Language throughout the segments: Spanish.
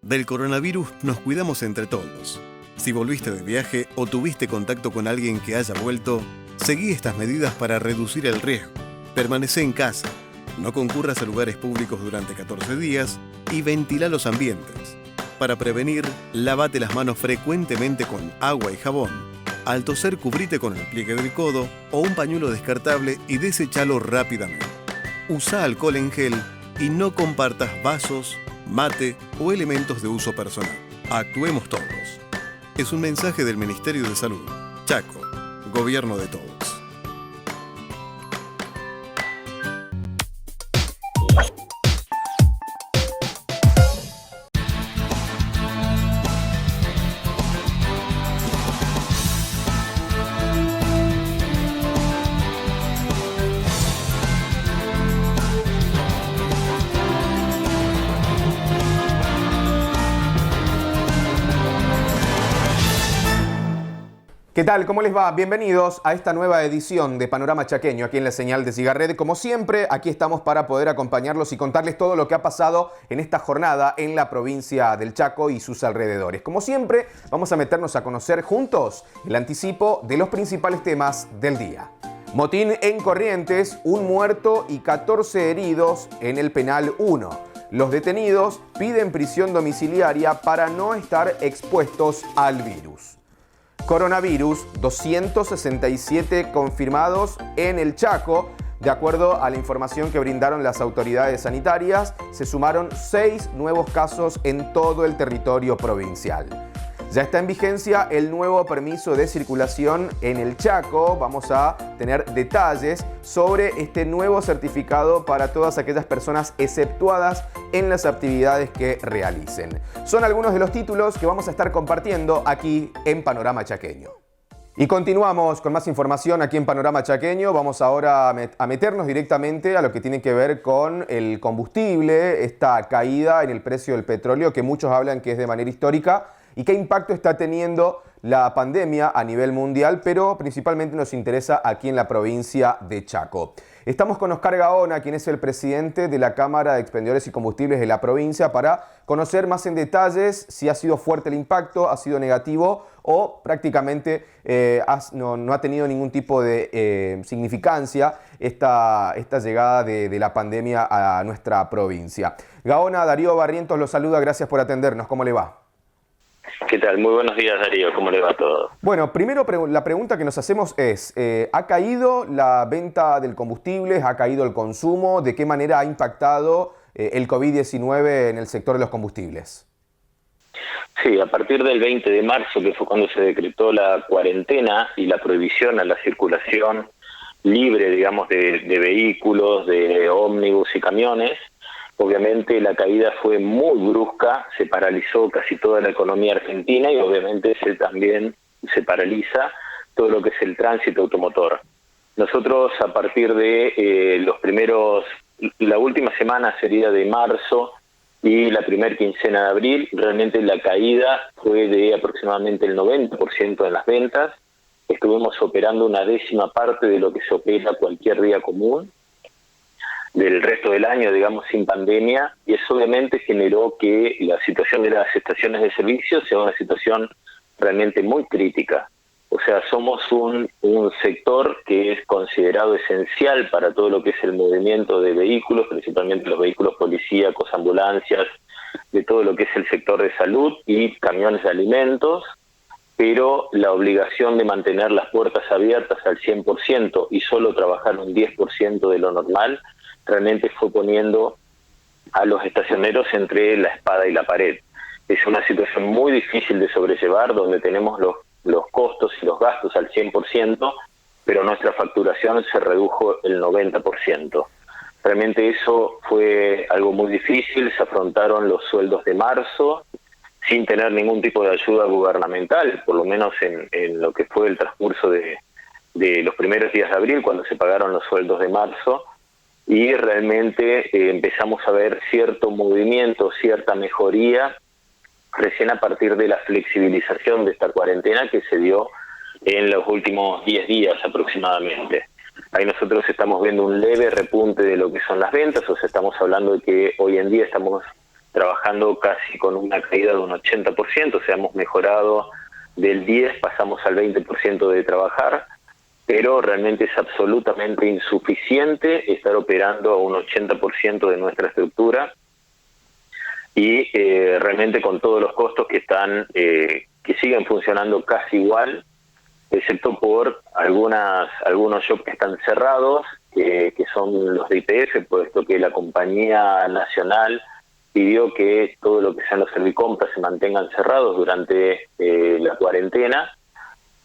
Del coronavirus nos cuidamos entre todos. Si volviste de viaje o tuviste contacto con alguien que haya vuelto, seguí estas medidas para reducir el riesgo. Permanecé en casa, no concurras a lugares públicos durante 14 días y ventila los ambientes. Para prevenir, lávate las manos frecuentemente con agua y jabón. Al toser, cubrite con el pliegue del codo o un pañuelo descartable y deséchalo rápidamente. Usa alcohol en gel y no compartas vasos, mate o elementos de uso personal. Actuemos todos. Es un mensaje del Ministerio de Salud. Chaco, Gobierno de todos. ¿Qué tal? ¿Cómo les va? Bienvenidos a esta nueva edición de Panorama Chaqueño, aquí en la señal de Cigarret. Como siempre, aquí estamos para poder acompañarlos y contarles todo lo que ha pasado en esta jornada en la provincia del Chaco y sus alrededores. Como siempre, vamos a meternos a conocer juntos el anticipo de los principales temas del día. Motín en Corrientes, un muerto y 14 heridos en el Penal 1. Los detenidos piden prisión domiciliaria para no estar expuestos al virus. Coronavirus, 267 confirmados en el Chaco. De acuerdo a la información que brindaron las autoridades sanitarias, se sumaron 6 nuevos casos en todo el territorio provincial. Ya está en vigencia el nuevo permiso de circulación en el Chaco. Vamos a tener detalles sobre este nuevo certificado para todas aquellas personas exceptuadas en las actividades que realicen. Son algunos de los títulos que vamos a estar compartiendo aquí en Panorama Chaqueño. Y continuamos con más información aquí en Panorama Chaqueño. Vamos ahora a meternos directamente a lo que tiene que ver con el combustible, esta caída en el precio del petróleo que muchos hablan que es de manera histórica y qué impacto está teniendo la pandemia a nivel mundial, pero principalmente nos interesa aquí en la provincia de Chaco. Estamos con Oscar Gaona, quien es el presidente de la Cámara de Expendedores y Combustibles de la provincia, para conocer más en detalles si ha sido fuerte el impacto, ha sido negativo o prácticamente no ha tenido ningún tipo de significancia esta llegada de la pandemia a nuestra provincia. Gaona, Darío Barrientos lo saluda, gracias por atendernos. ¿Cómo le va? ¿Qué tal? Muy buenos días, Darío. ¿Cómo le va todo? Bueno, primero la pregunta que nos hacemos es, ¿ha caído la venta del combustible? ¿Ha caído el consumo? ¿De qué manera ha impactado el COVID-19 en el sector de los combustibles? Sí, a partir del 20 de marzo, que fue cuando se decretó la cuarentena y la prohibición a la circulación libre, digamos, de vehículos, de ómnibus y camiones, obviamente la caída fue muy brusca, se paralizó casi toda la economía argentina y obviamente también se paraliza todo lo que es el tránsito automotor. Nosotros a partir de la última semana sería de marzo y la primera quincena de abril, realmente la caída fue de aproximadamente el 90% en las ventas. Estuvimos operando una décima parte de lo que se opera cualquier día común del resto del año, digamos, sin pandemia, y eso obviamente generó que la situación de las estaciones de servicio sea una situación realmente muy crítica. O sea, somos un sector que es considerado esencial para todo lo que es el movimiento de vehículos, principalmente los vehículos policíacos, ambulancias, de todo lo que es el sector de salud y camiones de alimentos, pero la obligación de mantener las puertas abiertas al 100% y solo trabajar un 10% de lo normal, realmente fue poniendo a los estacioneros entre la espada y la pared. Es una situación muy difícil de sobrellevar, donde tenemos los costos y los gastos al 100%, pero nuestra facturación se redujo el 90%. Realmente eso fue algo muy difícil, se afrontaron los sueldos de marzo, sin tener ningún tipo de ayuda gubernamental, por lo menos en lo que fue el transcurso de los primeros días de abril, cuando se pagaron los sueldos de marzo, y realmente empezamos a ver cierto movimiento, cierta mejoría, recién a partir de la flexibilización de esta cuarentena que se dio en los últimos 10 días aproximadamente. Ahí nosotros estamos viendo un leve repunte de lo que son las ventas, o sea, estamos hablando de que hoy en día estamos trabajando casi con una caída de un 80%, o sea, hemos mejorado del 10%, pasamos al 20% de trabajar, pero realmente es absolutamente insuficiente estar operando a un 80% de nuestra estructura y realmente con todos los costos que están que siguen funcionando casi igual, excepto por algunos shops que están cerrados, que son los de YPF, puesto que la compañía nacional pidió que todo lo que sean los servicompras se mantengan cerrados durante la cuarentena,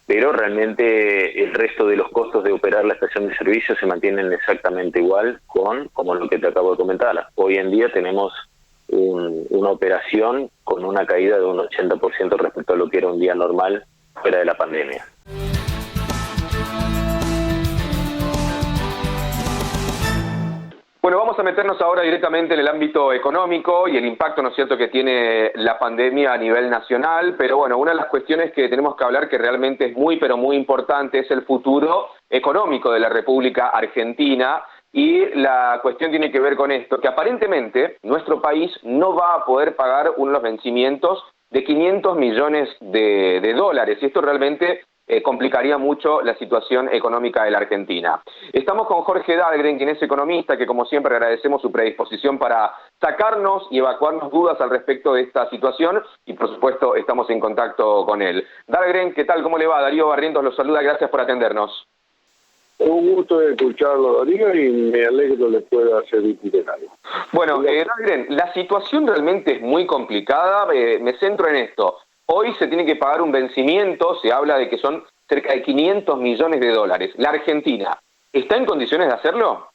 pero realmente el resto de los costos de operar la estación de servicio se mantienen exactamente igual como lo que te acabo de comentar. Hoy en día tenemos una operación con una caída de un 80% respecto a lo que era un día normal fuera de la pandemia. Bueno, vamos a meternos ahora directamente en el ámbito económico y el impacto, ¿no es cierto?, que tiene la pandemia a nivel nacional, pero bueno, una de las cuestiones que tenemos que hablar que realmente es muy, pero muy importante es el futuro económico de la República Argentina, y la cuestión tiene que ver con esto, que aparentemente nuestro país no va a poder pagar unos vencimientos de 500 millones de dólares, y esto realmente complicaría mucho la situación económica de la Argentina. Estamos con Jorge Dahlgren, quien es economista, que como siempre agradecemos su predisposición para sacarnos y evacuarnos dudas al respecto de esta situación, y por supuesto estamos en contacto con él. Dahlgren, ¿qué tal? ¿Cómo le va? Darío Barrientos los saluda, gracias por atendernos. Un gusto de escucharlo, Darío, y me alegro le pueda servir de algo. Bueno, Dahlgren, la situación realmente es muy complicada, me centro en esto. Hoy se tiene que pagar un vencimiento, se habla de que son cerca de 500 millones de dólares. ¿La Argentina está en condiciones de hacerlo?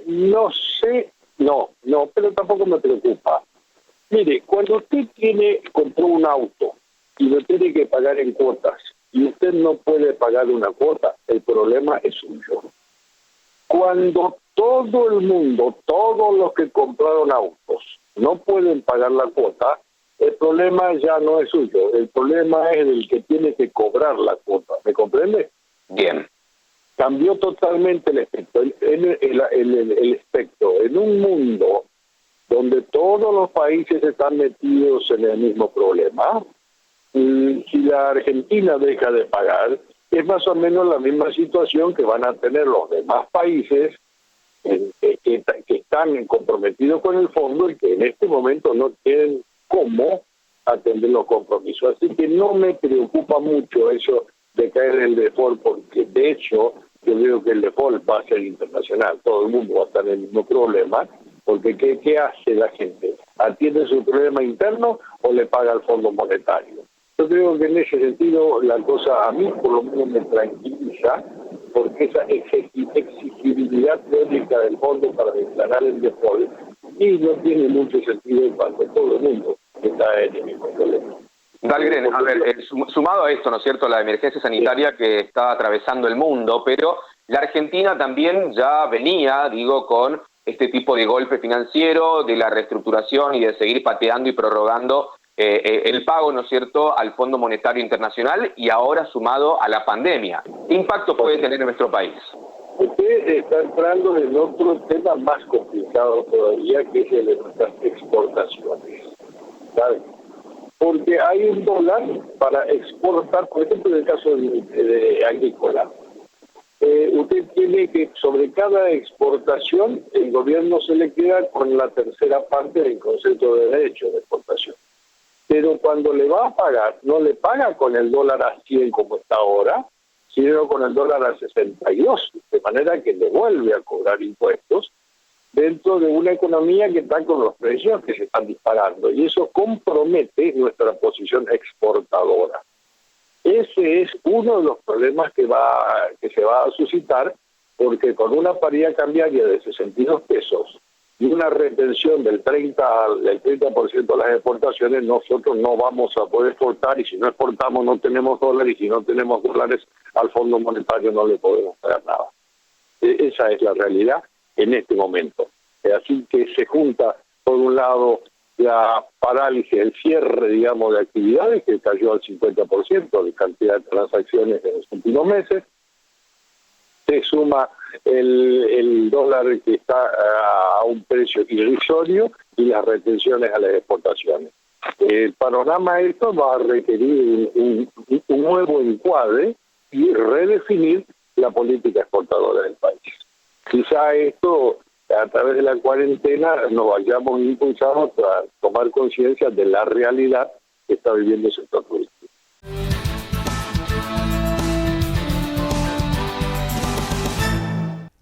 No sé, no, pero tampoco me preocupa. Mire, cuando usted compró un auto y lo tiene que pagar en cuotas y usted no puede pagar una cuota, el problema es suyo. Cuando todo el mundo, todos los que compraron autos, no pueden pagar la cuota, el problema ya no es suyo, el problema es el que tiene que cobrar la cuota. ¿Me comprende? Bien. Cambió totalmente el espectro. El espectro. En un mundo donde todos los países están metidos en el mismo problema, si la Argentina deja de pagar, es más o menos la misma situación que van a tener los demás países que están comprometidos con el fondo y que en este momento no tienen cómo atender los compromisos. Así que no me preocupa mucho eso de caer en el default, porque de hecho yo veo que el default va a ser internacional, todo el mundo va a estar en el mismo problema, porque ¿qué hace la gente? ¿Atiende su problema interno o le paga al Fondo Monetario? Yo creo que en ese sentido la cosa a mí por lo menos me tranquiliza, porque esa exigibilidad teórica del fondo para declarar el default y no tiene mucho sentido cuando todo el mundo está en el mismo problema. Dahlgren, a ver, sumado a esto, ¿no es cierto?, la emergencia sanitaria que está atravesando el mundo, pero la Argentina también ya venía, con este tipo de golpe financiero, de la reestructuración y de seguir pateando y prorrogando el pago, ¿no es cierto?, al Fondo Monetario Internacional, y ahora sumado a la pandemia. ¿Qué impacto puede tener en nuestro país? Usted está entrando en otro tema más complicado todavía, que es el de nuestras exportaciones, ¿sabe? Porque hay un dólar para exportar, por ejemplo, en el caso de agrícola. Usted tiene que, sobre cada exportación, el gobierno se le queda con la tercera parte del concepto de derecho de exportación. Pero cuando le va a pagar, no le paga con el dólar a 100 como está ahora, sino con el dólar a 62, de manera que le vuelve a cobrar impuestos dentro de una economía que está con los precios que se están disparando, y eso compromete nuestra posición exportadora. Ese es uno de los problemas que se va a suscitar, porque con una paridad cambiaria de 62 pesos y una retención del 30% de las exportaciones, nosotros no vamos a poder exportar, y si no exportamos no tenemos dólares, y si no tenemos dólares al Fondo Monetario no le podemos pagar nada. Esa es la realidad en este momento. Así que se junta, por un lado, la parálisis, el cierre, digamos, de actividades, que cayó al 50% de cantidad de transacciones en los últimos meses. Se suma el dólar que está a un precio irrisorio y las retenciones a las exportaciones. El panorama esto va a requerir un nuevo encuadre y redefinir la política exportadora del país. Quizá esto, a través de la cuarentena, nos vayamos impulsados a tomar conciencia de la realidad que está viviendo el sector turístico.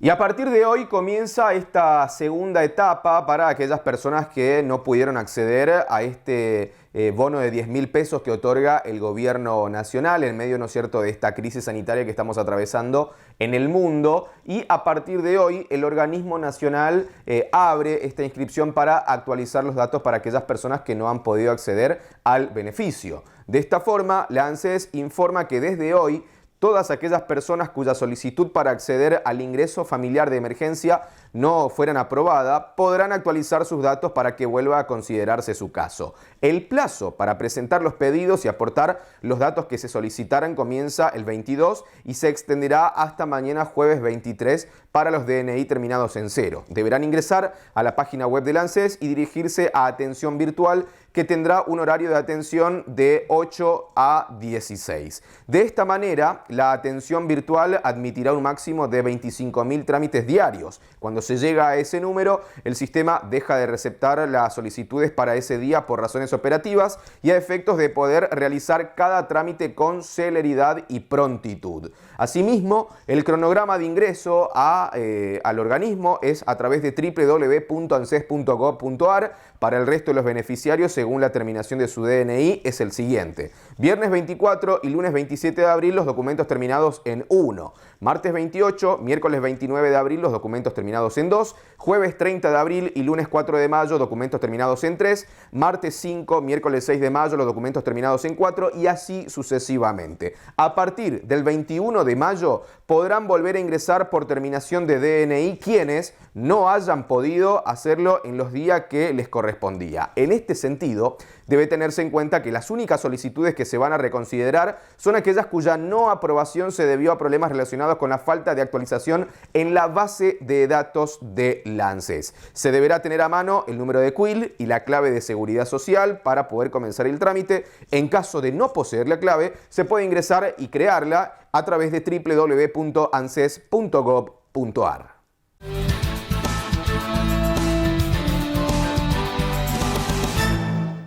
Y a partir de hoy comienza esta segunda etapa para aquellas personas que no pudieron acceder a este bono de 10.000 pesos que otorga el gobierno nacional en medio, ¿no es cierto?, de esta crisis sanitaria que estamos atravesando en el mundo. Y a partir de hoy el organismo nacional abre esta inscripción para actualizar los datos para aquellas personas que no han podido acceder al beneficio. De esta forma, la ANSES informa que desde hoy todas aquellas personas cuya solicitud para acceder al ingreso familiar de emergencia no fueran aprobada podrán actualizar sus datos para que vuelva a considerarse su caso. El plazo para presentar los pedidos y aportar los datos que se solicitaran comienza el 22 y se extenderá hasta mañana jueves 23 para los DNI terminados en 0. Deberán ingresar a la página web del ANSES y dirigirse a atención virtual, que tendrá un horario de atención de 8 a 16. De esta manera, la atención virtual admitirá un máximo de 25.000 trámites diarios. Cuando se llega a ese número, el sistema deja de receptar las solicitudes para ese día por razones operativas y a efectos de poder realizar cada trámite con celeridad y prontitud. Asimismo, el cronograma de ingreso al organismo es a través de www.anses.gov.ar. Para el resto de los beneficiarios, según la terminación de su DNI, es el siguiente: viernes 24 y lunes 27 de abril los documentos terminados en 1, martes 28, miércoles 29 de abril los documentos terminados en 2, jueves 30 de abril y lunes 4 de mayo documentos terminados en 3, martes 5, miércoles 6 de mayo los documentos terminados en 4 y así sucesivamente. A partir del 21 de mayo podrán volver a ingresar por terminación de DNI quienes no hayan podido hacerlo en los días que les correspondía. En este sentido, debe tenerse en cuenta que las únicas solicitudes que se van a reconsiderar son aquellas cuya no aprobación se debió a problemas relacionados con la falta de actualización en la base de datos de la ANSES. Se deberá tener a mano el número de CUIL y la clave de seguridad social para poder comenzar el trámite. En caso de no poseer la clave, se puede ingresar y crearla a través de www.anses.gov.ar.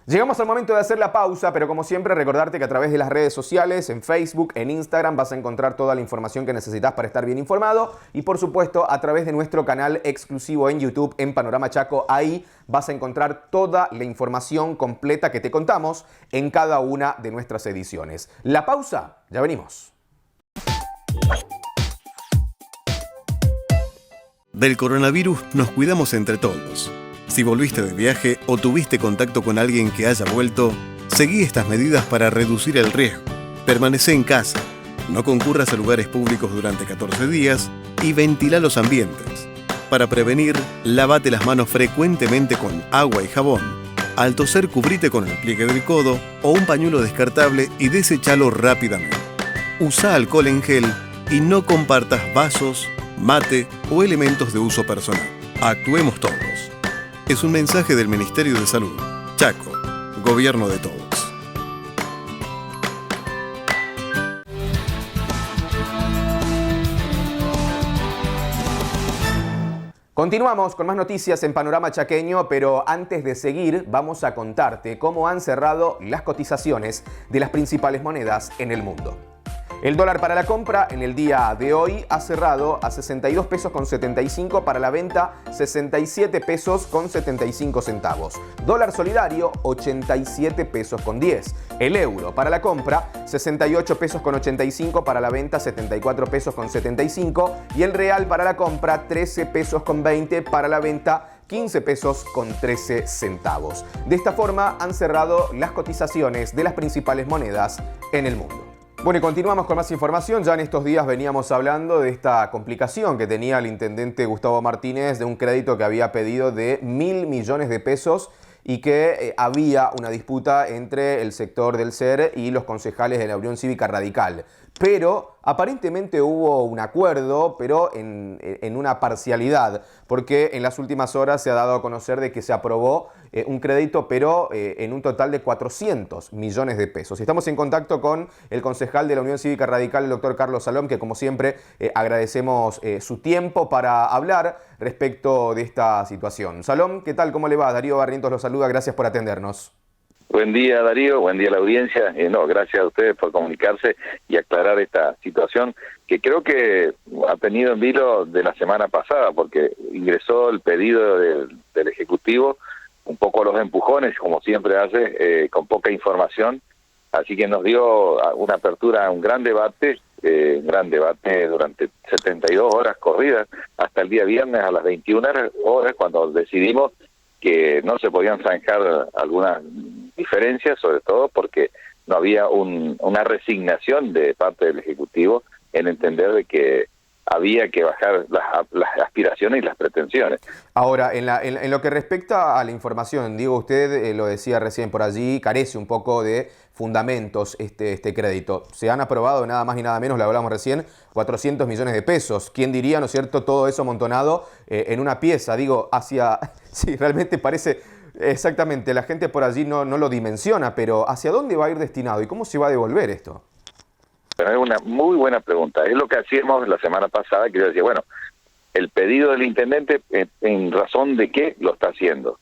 Llegamos al momento de hacer la pausa, pero como siempre recordarte que a través de las redes sociales, en Facebook, en Instagram, vas a encontrar toda la información que necesitas para estar bien informado y por supuesto a través de nuestro canal exclusivo en YouTube en Panorama Chaco. Ahí vas a encontrar toda la información completa que te contamos en cada una de nuestras ediciones. La pausa, ya venimos. Del coronavirus nos cuidamos entre todos. Si volviste de viaje o tuviste contacto con alguien que haya vuelto, seguí estas medidas para reducir el riesgo. Permanece en casa, no concurras a lugares públicos durante 14 días y ventila los ambientes. Para prevenir, lávate las manos frecuentemente con agua y jabón. Al toser, cubrite con el pliegue del codo o un pañuelo descartable y deséchalo rápidamente. Usa alcohol en gel y no compartas vasos, mate o elementos de uso personal. Actuemos todos. Es un mensaje del Ministerio de Salud. Chaco, Gobierno de todos. Continuamos con más noticias en Panorama Chaqueño, pero antes de seguir vamos a contarte cómo han cerrado las cotizaciones de las principales monedas en el mundo. El dólar para la compra en el día de hoy ha cerrado a 62 pesos con 75, para la venta 67 pesos con 75 centavos. Dólar solidario 87 pesos con 10. El euro para la compra 68 pesos con 85, para la venta 74 pesos con 75 y el real para la compra 13 pesos con 20, para la venta 15 pesos con 13 centavos. De esta forma han cerrado las cotizaciones de las principales monedas en el mundo. Bueno, y continuamos con más información. Ya en estos días veníamos hablando de esta complicación que tenía el intendente Gustavo Martínez de un crédito que había pedido de 1.000 millones de pesos y que había una disputa entre el sector del SER y los concejales de la Unión Cívica Radical. pero aparentemente hubo un acuerdo, pero en una parcialidad, porque en las últimas horas se ha dado a conocer de que se aprobó un crédito, pero en un total de 400 millones de pesos. Estamos en contacto con el concejal de la Unión Cívica Radical, el doctor Carlos Salom, que como siempre agradecemos su tiempo para hablar respecto de esta situación. Salom, ¿qué tal? ¿Cómo le va? Darío Barrientos lo saluda, gracias por atendernos. Buen día, Darío, buen día a la audiencia. Gracias a ustedes por comunicarse y aclarar esta situación que creo que ha tenido en vilo de la semana pasada, porque ingresó el pedido del Ejecutivo, un poco los empujones, como siempre hace, con poca información, así que nos dio una apertura a un gran debate durante 72 horas corridas, hasta el día viernes a las 21 horas, cuando decidimos que no se podían zanjar algunas diferencias, sobre todo porque no había una resignación de parte del Ejecutivo en entender de que había que bajar las aspiraciones y las pretensiones. Ahora, en lo que respecta a la información, digo, usted lo decía recién por allí, carece un poco de fundamentos este crédito. Se han aprobado nada más y nada menos, lo hablamos recién, 400 millones de pesos. ¿Quién diría, no es cierto, todo eso amontonado en una pieza? Digo, sí, realmente parece, exactamente, la gente por allí no lo dimensiona, pero ¿hacia dónde va a ir destinado y cómo se va a devolver esto? Pero es una muy buena pregunta. Es lo que hacíamos la semana pasada, que yo decía, bueno, el pedido del intendente, ¿en razón de qué lo está haciendo?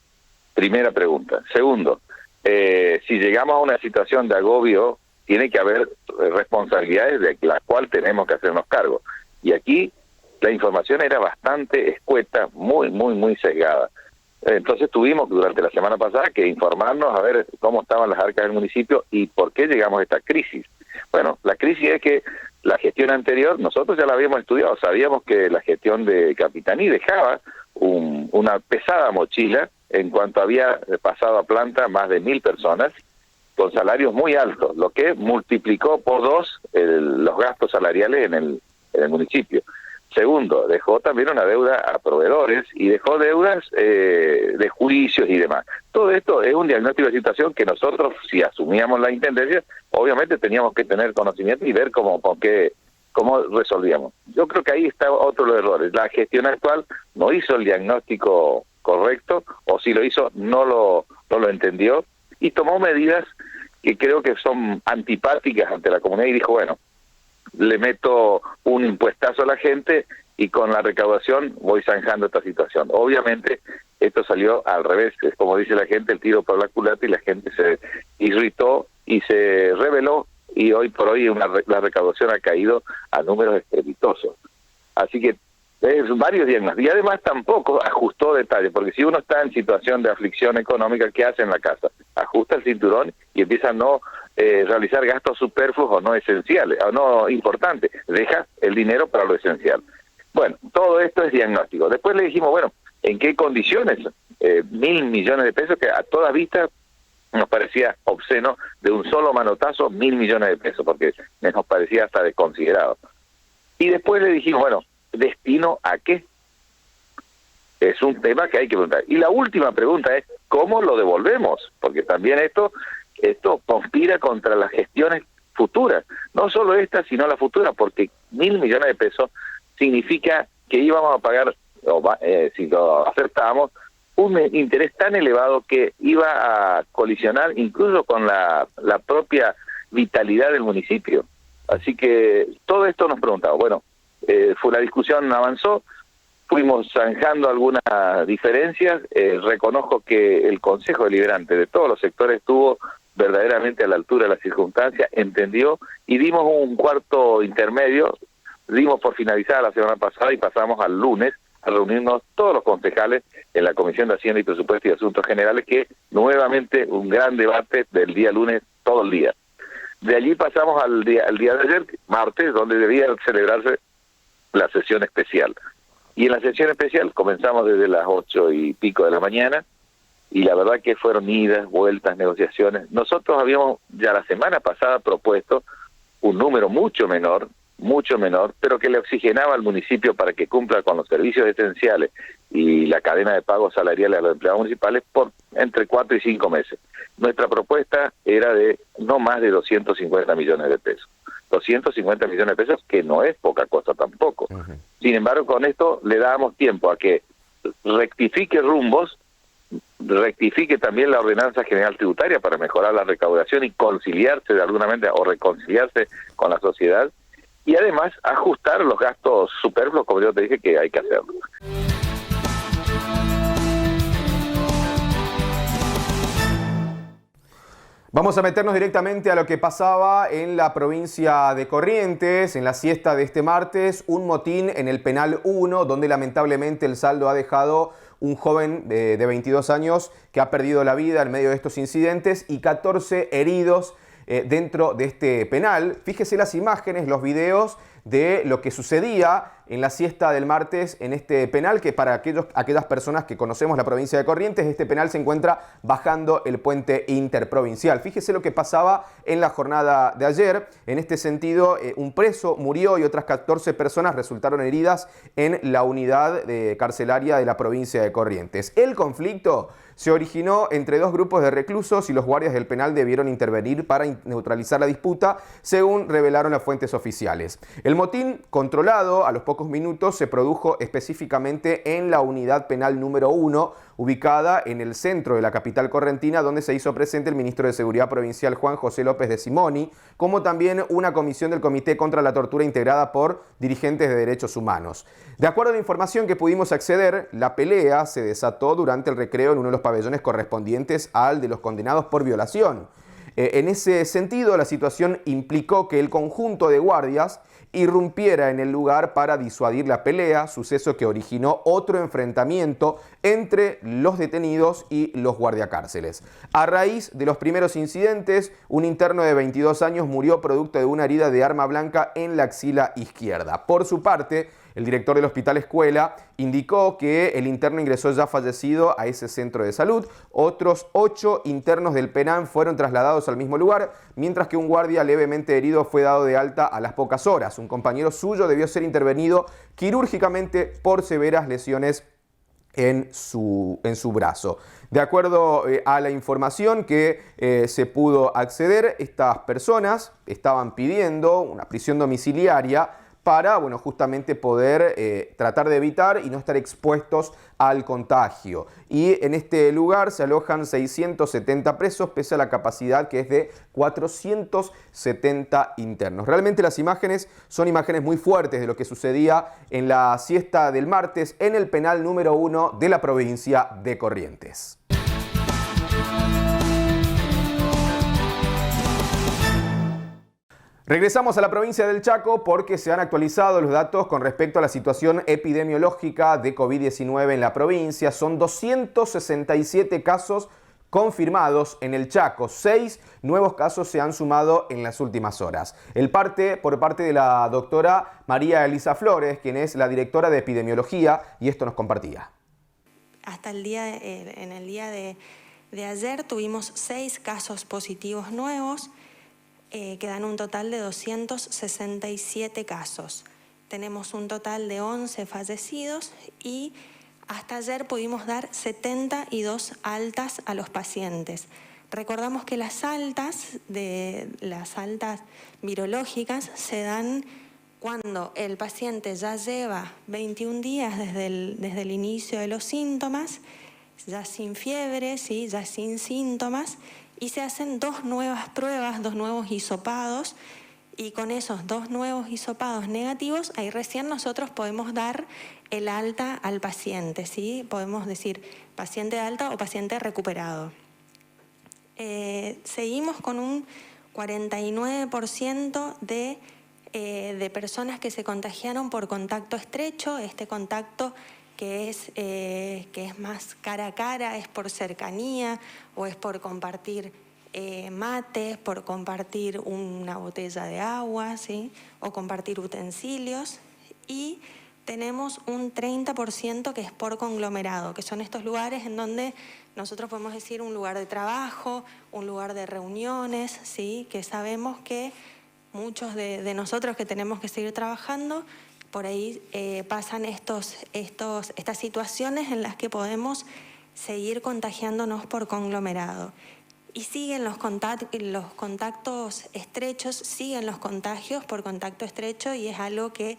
Primera pregunta. Segundo, si llegamos a una situación de agobio, tiene que haber responsabilidades de las cuales tenemos que hacernos cargo. Y aquí la información era bastante escueta, muy sesgada. Entonces tuvimos durante la semana pasada que informarnos a ver cómo estaban las arcas del municipio y por qué llegamos a esta crisis. Bueno, la crisis es que la gestión anterior, nosotros ya la habíamos estudiado, sabíamos que la gestión de Capitaní dejaba una pesada mochila en cuanto había pasado a planta más de 1.000 personas con salarios muy altos, lo que multiplicó por 2 los gastos salariales en el municipio. Segundo, dejó también una deuda a proveedores y dejó deudas de juicios y demás. Todo esto es un diagnóstico de situación que nosotros, si asumíamos la intendencia, obviamente teníamos que tener conocimiento y ver cómo resolvíamos. Yo creo que ahí está otro de los errores. La gestión actual no hizo el diagnóstico correcto, o si lo hizo, no lo entendió, y tomó medidas que creo que son antipáticas ante la comunidad y dijo, bueno, le meto un impuestazo a la gente y con la recaudación voy zanjando esta situación. Obviamente esto salió al revés, es como dice la gente, el tiro por la culata, y la gente se irritó y se rebeló, y hoy por hoy la recaudación ha caído a números estrepitosos. Así que es varios diagnósticos, y además tampoco ajustó detalles, porque si uno está en situación de aflicción económica, ¿qué hace en la casa? Ajusta el cinturón y empieza a no realizar gastos superfluos o no esenciales, o no importantes, deja el dinero para lo esencial. Bueno, todo esto es diagnóstico. Después le dijimos, bueno, ¿en qué condiciones? 1.000 millones de pesos, que a todas vistas nos parecía obsceno, de un solo manotazo, 1.000 millones de pesos, porque nos parecía hasta desconsiderado. Y después le dijimos, bueno, ¿destino a qué? Es un tema que hay que preguntar. Y la última pregunta es, ¿cómo lo devolvemos? Porque también esto conspira contra las gestiones futuras, no solo esta, sino la futura, porque 1.000 millones de pesos significa que íbamos a pagar, si lo aceptábamos, un interés tan elevado que iba a colisionar incluso con la propia vitalidad del municipio. Así que todo esto nos preguntaba, bueno, la discusión avanzó, fuimos zanjando algunas diferencias, reconozco que el Consejo Deliberante de todos los sectores estuvo verdaderamente a la altura de las circunstancias, entendió, y dimos un cuarto intermedio, dimos por finalizada la semana pasada y pasamos al lunes a reunirnos todos los concejales en la Comisión de Hacienda y Presupuesto y Asuntos Generales, que nuevamente un gran debate del día lunes todo el día. De allí pasamos al día de ayer, martes, donde debía celebrarse la sesión especial. Y en la sesión especial comenzamos desde las 8:00 de la mañana, y la verdad que fueron idas, vueltas, negociaciones. Nosotros habíamos ya la semana pasada propuesto un número mucho menor, pero que le oxigenaba al municipio para que cumpla con los servicios esenciales y la cadena de pagos salariales a los empleados municipales por entre 4 y 5 meses. Nuestra propuesta era de no más de 250 millones de pesos. 250 millones de pesos, que no es poca cosa tampoco. Sin embargo, con esto le damos tiempo a que rectifique rumbos, rectifique también la ordenanza general tributaria para mejorar la recaudación y conciliarse de alguna manera o reconciliarse con la sociedad, y además ajustar los gastos superfluos, como yo te dije que hay que hacerlo. Vamos a meternos directamente a lo que pasaba en la provincia de Corrientes, en la siesta de este martes, un motín en el Penal 1, donde lamentablemente el saldo ha dejado un joven de 22 años que ha perdido la vida en medio de estos incidentes y 14 heridos dentro de este penal. Fíjese las imágenes, los videos de lo que sucedía en la siesta del martes en este penal, que para aquellas personas que conocemos la provincia de Corrientes, este penal se encuentra bajando el puente interprovincial. Fíjese lo que pasaba en la jornada de ayer. En este sentido, un preso murió y otras 14 personas resultaron heridas en la unidad carcelaria de la provincia de Corrientes. El conflicto se originó entre dos grupos de reclusos y los guardias del penal debieron intervenir para neutralizar la disputa, según revelaron las fuentes oficiales. El motín, controlado a los pocos minutos, se produjo específicamente en la unidad penal número 1, ubicada en el centro de la capital correntina, donde se hizo presente el ministro de Seguridad Provincial Juan José López de Simoni, como también una comisión del Comité contra la Tortura integrada por dirigentes de derechos humanos. De acuerdo a la información que pudimos acceder, la pelea se desató durante el recreo en uno de los pabellones correspondientes al de los condenados por violación. En ese sentido, la situación implicó que el conjunto de guardias irrumpiera en el lugar para disuadir la pelea, suceso que originó otro enfrentamiento entre los detenidos y los guardiacárceles. A raíz de los primeros incidentes, un interno de 22 años murió producto de una herida de arma blanca en la axila izquierda. Por su parte, el director del Hospital Escuela indicó que el interno ingresó ya fallecido a ese centro de salud. Otros 8 internos del penal fueron trasladados al mismo lugar, mientras que un guardia levemente herido fue dado de alta a las pocas horas. Un compañero suyo debió ser intervenido quirúrgicamente por severas lesiones en su brazo. De acuerdo a la información que se pudo acceder, estas personas estaban pidiendo una prisión domiciliaria para, justamente poder tratar de evitar y no estar expuestos al contagio. Y en este lugar se alojan 670 presos, pese a la capacidad que es de 470 internos. Realmente las imágenes son imágenes muy fuertes de lo que sucedía en la siesta del martes en el penal número 1 de la provincia de Corrientes. Regresamos a la provincia del Chaco porque se han actualizado los datos con respecto a la situación epidemiológica de COVID-19 en la provincia. Son 267 casos confirmados en el Chaco. 6 nuevos casos se han sumado en las últimas horas. Por parte de la doctora María Elisa Flores, quien es la directora de epidemiología, y esto nos compartía. Hasta en el día de ayer tuvimos 6 casos positivos nuevos, que dan un total de 267 casos. Tenemos un total de 11 fallecidos y hasta ayer pudimos dar 72 altas a los pacientes. Recordamos que las altas virológicas se dan cuando el paciente ya lleva 21 días desde el inicio de los síntomas, ya sin fiebre, ¿sí? Ya sin síntomas, y se hacen 2 nuevas pruebas, 2 nuevos hisopados, y con esos 2 nuevos hisopados negativos, ahí recién nosotros podemos dar el alta al paciente, ¿sí? Podemos decir paciente de alta o paciente recuperado. Seguimos con un 49% de personas que se contagiaron por contacto estrecho. Este contacto que es más cara a cara, es por cercanía o es por compartir mates, por compartir una botella de agua, ¿sí? O compartir utensilios. Y tenemos un 30% que es por conglomerado, que son estos lugares en donde nosotros podemos decir un lugar de trabajo, un lugar de reuniones, ¿sí? Que sabemos que muchos de nosotros que tenemos que seguir trabajando, por ahí pasan estas situaciones en las que podemos seguir contagiándonos por conglomerado. Y siguen los contactos estrechos, siguen los contagios por contacto estrecho, y es algo que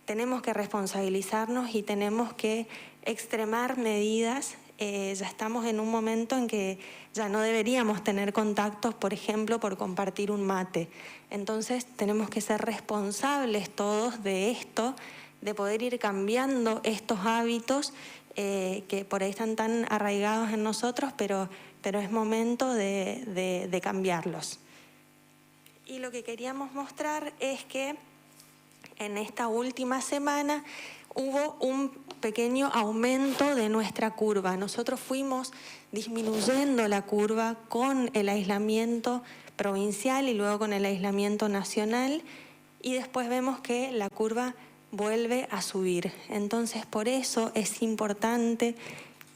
tenemos que responsabilizarnos y tenemos que extremar medidas. Ya estamos en un momento en que ya no deberíamos tener contactos, por ejemplo, por compartir un mate. Entonces tenemos que ser responsables todos de esto, de poder ir cambiando estos hábitos que por ahí están tan arraigados en nosotros, pero es momento de cambiarlos. Y lo que queríamos mostrar es que en esta última semana hubo un pequeño aumento de nuestra curva. Nosotros fuimos disminuyendo la curva con el aislamiento provincial y luego con el aislamiento nacional, y después vemos que la curva vuelve a subir. Entonces, por eso es importante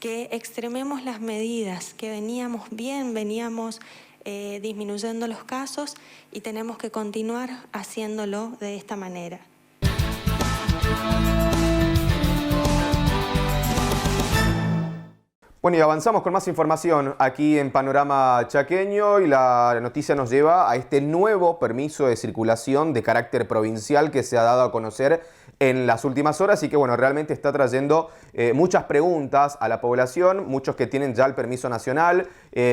que extrememos las medidas, que veníamos bien, veníamos disminuyendo los casos, y tenemos que continuar haciéndolo de esta manera. Bueno, y avanzamos con más información aquí en Panorama Chaqueño, y la noticia nos lleva a este nuevo permiso de circulación de carácter provincial que se ha dado a conocer en las últimas horas, y que bueno, realmente está trayendo muchas preguntas a la población. Muchos que tienen ya el permiso nacional,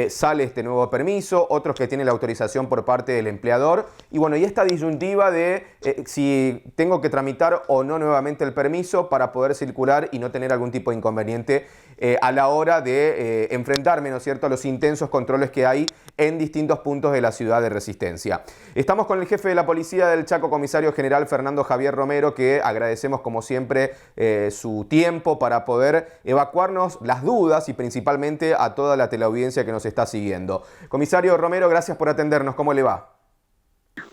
sale este nuevo permiso, otros que tienen la autorización por parte del empleador, y bueno, y esta disyuntiva de si tengo que tramitar o no nuevamente el permiso para poder circular y no tener algún tipo de inconveniente a la hora de enfrentarme, ¿no es cierto?, a los intensos controles que hay en distintos puntos de la ciudad de Resistencia. Estamos con el jefe de la Policía del Chaco, comisario general Fernando Javier Romero, que agradecemos como siempre su tiempo para poder evacuarnos las dudas y principalmente a toda la teleaudiencia que nos está siguiendo. Comisario Romero, gracias por atendernos. ¿Cómo le va?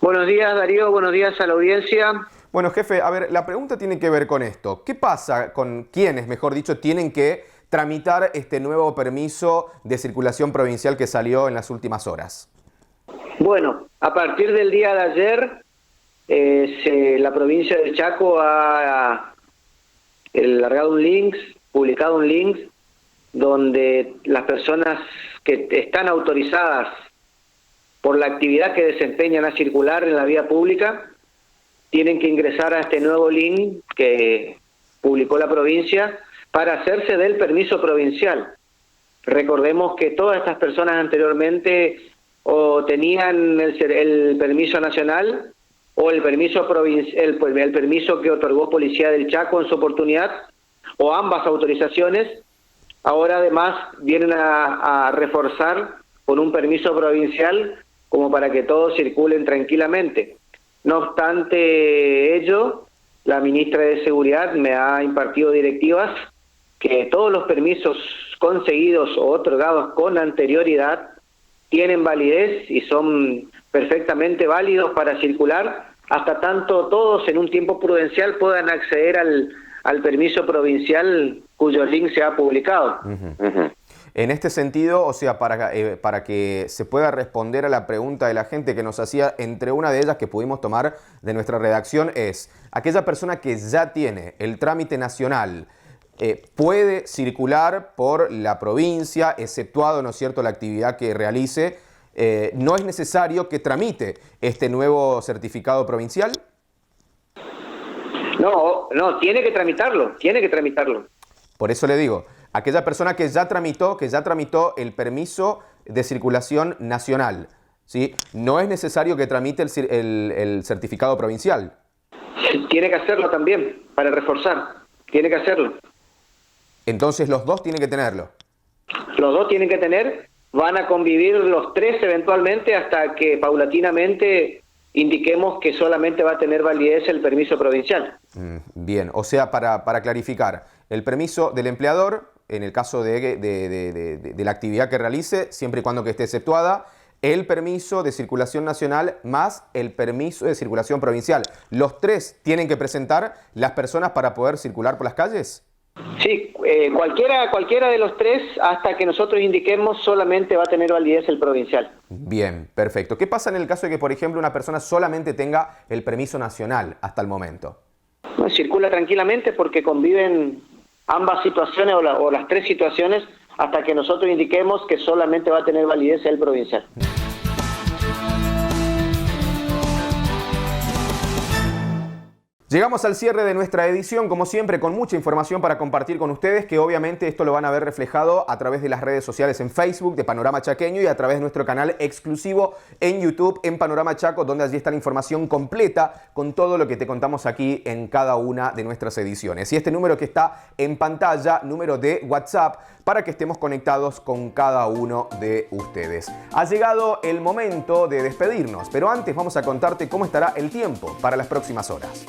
Buenos días, Darío. Buenos días a la audiencia. Bueno, jefe, a ver, la pregunta tiene que ver con esto. ¿Qué pasa con quienes, mejor dicho, tienen que tramitar este nuevo permiso de circulación provincial que salió en las últimas horas? Bueno, a partir del día de ayer, la provincia del Chaco ha largado un link, publicado un link, donde las personas que están autorizadas por la actividad que desempeñan a circular en la vía pública tienen que ingresar a este nuevo link que publicó la provincia para hacerse del permiso provincial. Recordemos que todas estas personas anteriormente o tenían el permiso nacional o el permiso el permiso que otorgó Policía del Chaco en su oportunidad, o ambas autorizaciones. Ahora además vienen a reforzar con un permiso provincial como para que todos circulen tranquilamente. No obstante ello, la ministra de Seguridad me ha impartido directivas que todos los permisos conseguidos o otorgados con anterioridad tienen validez y son perfectamente válidos para circular, hasta tanto todos en un tiempo prudencial puedan acceder al permiso provincial cuyo link se ha publicado. En este sentido, o sea, para que se pueda responder a la pregunta de la gente que nos hacía, entre una de ellas que pudimos tomar de nuestra redacción es, aquella persona que ya tiene el trámite nacional, puede circular por la provincia, exceptuado, ¿no es cierto?, la actividad que realice. ¿No es necesario que tramite este nuevo certificado provincial? No, tiene que tramitarlo. Por eso le digo, aquella persona que ya tramitó el permiso de circulación nacional, ¿sí?, no es necesario que tramite el certificado provincial. Tiene que hacerlo también, para reforzar. Tiene que hacerlo. Entonces los dos tienen que tenerlo. Los dos tienen que tener, van a convivir los tres eventualmente hasta que paulatinamente indiquemos que solamente va a tener validez el permiso provincial. Bien, o sea, para clarificar, el permiso del empleador, en el caso de la actividad que realice, siempre y cuando que esté exceptuada, el permiso de circulación nacional más el permiso de circulación provincial. ¿Los tres tienen que presentar las personas para poder circular por las calles? Sí, cualquiera de los tres, hasta que nosotros indiquemos, solamente va a tener validez el provincial. Bien, perfecto. ¿Qué pasa en el caso de que, por ejemplo, una persona solamente tenga el permiso nacional hasta el momento? Circula tranquilamente porque conviven ambas situaciones o las tres situaciones hasta que nosotros indiquemos que solamente va a tener validez el provincial. Llegamos al cierre de nuestra edición, como siempre, con mucha información para compartir con ustedes, que obviamente esto lo van a ver reflejado a través de las redes sociales en Facebook de Panorama Chaqueño y a través de nuestro canal exclusivo en YouTube en Panorama Chaco, donde allí está la información completa con todo lo que te contamos aquí en cada una de nuestras ediciones. Y este número que está en pantalla, número de WhatsApp, para que estemos conectados con cada uno de ustedes. Ha llegado el momento de despedirnos, pero antes vamos a contarte cómo estará el tiempo para las próximas horas.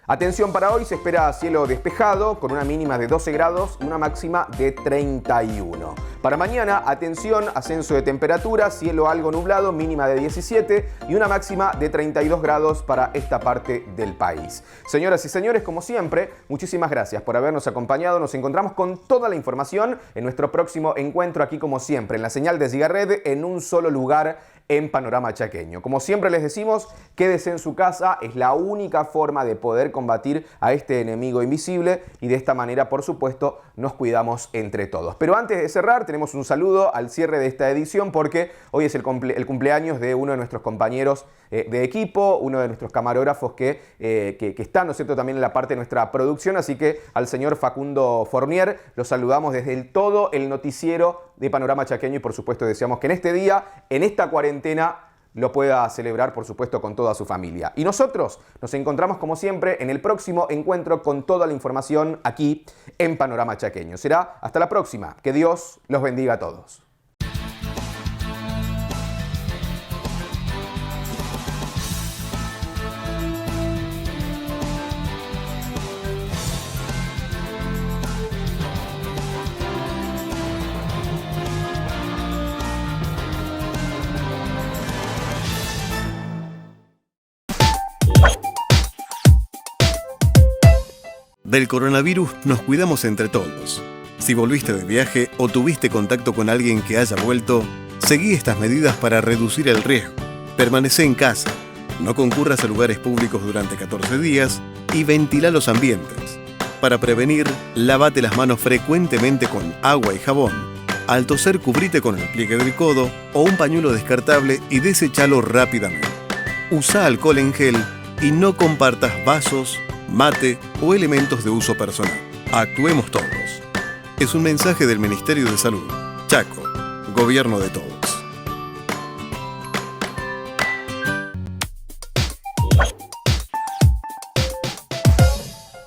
Atención, para hoy se espera cielo despejado con una mínima de 12 grados y una máxima de 31. Para mañana, atención, ascenso de temperatura, cielo algo nublado, mínima de 17 y una máxima de 32 grados para esta parte del país. Señoras y señores, como siempre, muchísimas gracias por habernos acompañado. Nos encontramos con toda la información en nuestro próximo encuentro aquí, como siempre, en la señal de Gigared, en un solo lugar en Panorama Chaqueño. Como siempre les decimos, quédese en su casa, es la única forma de poder combatir a este enemigo invisible y de esta manera, por supuesto, nos cuidamos entre todos. Pero antes de cerrar, tenemos un saludo al cierre de esta edición porque hoy es el cumpleaños de uno de nuestros compañeros de equipo, uno de nuestros camarógrafos que está, ¿no es cierto?, también en la parte de nuestra producción, así que al señor Facundo Fournier lo saludamos desde todo el noticiero de Panorama Chaqueño y por supuesto deseamos que en este día, en esta cuarentena, lo pueda celebrar, por supuesto, con toda su familia. Y nosotros nos encontramos, como siempre, en el próximo encuentro con toda la información aquí en Panorama Chaqueño. Será hasta la próxima. Que Dios los bendiga a todos. Del coronavirus nos cuidamos entre todos. Si volviste de viaje o tuviste contacto con alguien que haya vuelto, seguí estas medidas para reducir el riesgo. Permanece en casa, no concurras a lugares públicos durante 14 días y ventila los ambientes. Para prevenir, lávate las manos frecuentemente con agua y jabón. Al toser, cubrite con el pliegue del codo o un pañuelo descartable y deséchalo rápidamente. Usa alcohol en gel y no compartas vasos, mate o elementos de uso personal. Actuemos todos. Es un mensaje del Ministerio de Salud. Chaco, Gobierno de Todos.